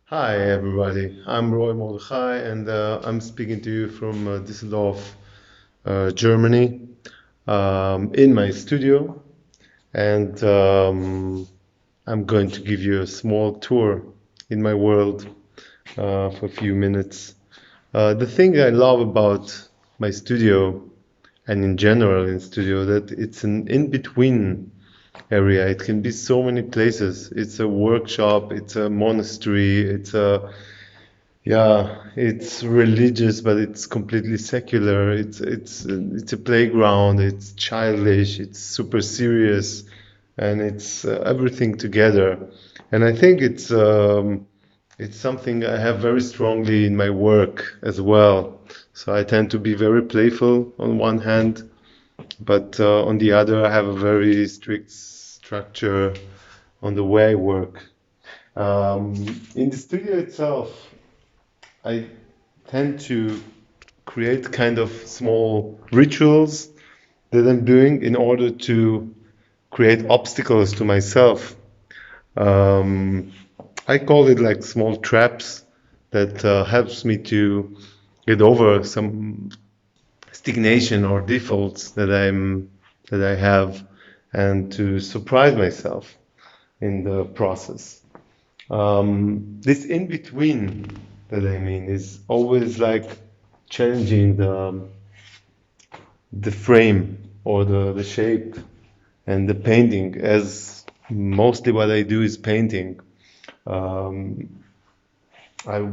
Hi, everybody. I'm Roy Mordechay, and I'm speaking to you from Düsseldorf, Germany, in my studio. And I'm going to give you a small tour in my world for a few minutes. The thing I love about my studio and in general in studio that it's an in-between area. It can be so many places. It's a workshop, it's a monastery, it's religious, but it's completely secular. It's a playground. It's childish. It's super serious, and it's everything together. And I think it's something I have very strongly in my work as well. So I tend to be very playful on one hand, but on the other, I have a very strict structure on the way I work. In the studio itself, I tend to create kind of small rituals that I'm doing in order to create obstacles to myself. Um, I call it like small traps that helps me to get over some stagnation or defaults that I have, and to surprise myself in the process. This in between that I mean is always like changing the frame or the shape and the painting, as mostly what I do is painting. Um, I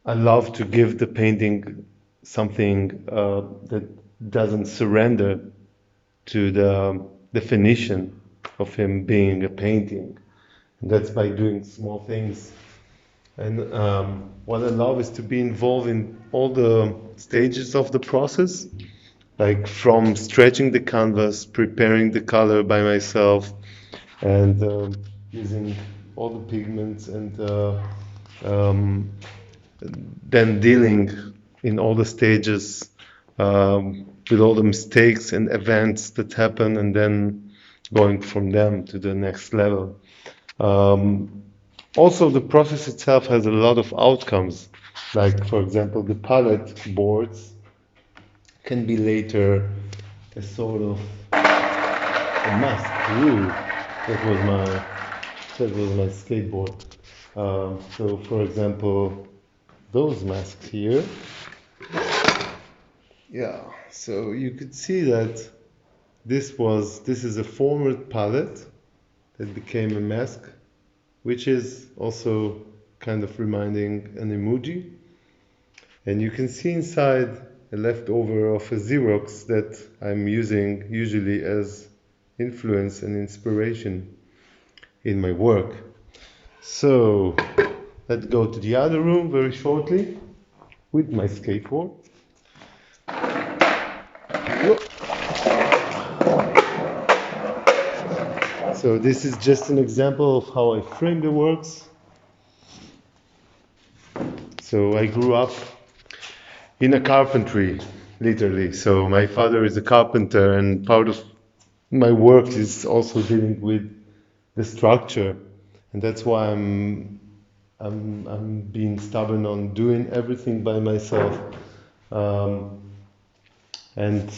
I love to give the painting something that doesn't surrender to the definition of him being a painting. And that's by doing small things. And what I love is to be involved in all the stages of the process, like from stretching the canvas, preparing the color by myself, and using all the pigments, and um, then dealing in all the stages with all the mistakes and events that happen, and then going from them to the next level. Um, Also, the process itself has a lot of outcomes. Like, for example, the palette boards can be later a sort of a mask. Ooh, that was my skateboard. So, for example, those masks here. Yeah. So you could see that this is a former palette that became a mask, which is also kind of reminding an emoji. And you can see inside a leftover of a Xerox that I'm using usually as influence and inspiration in my work. So let's go to the other room very shortly with my skateboard. So this is just an example of how I frame the works. So I grew up in a carpentry, literally. So my father is a carpenter, and part of my work is also dealing with the structure, and that's why I'm being stubborn on doing everything by myself. Um, and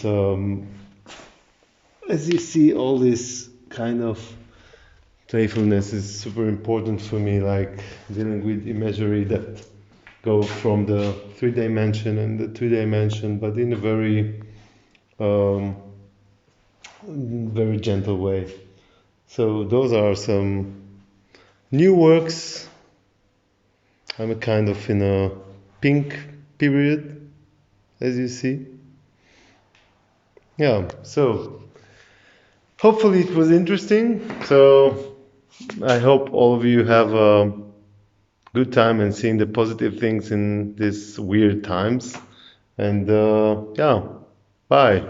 As you see, all this kind of playfulness is super important for me, like dealing with imagery that go from the three dimension and the two dimension, but in a um, very gentle way. So those are some new works. I'm a kind of in a pink period, as you see. Yeah, so hopefully it was interesting. So I hope all of you have a good time and seeing the positive things in these weird times. And yeah, bye.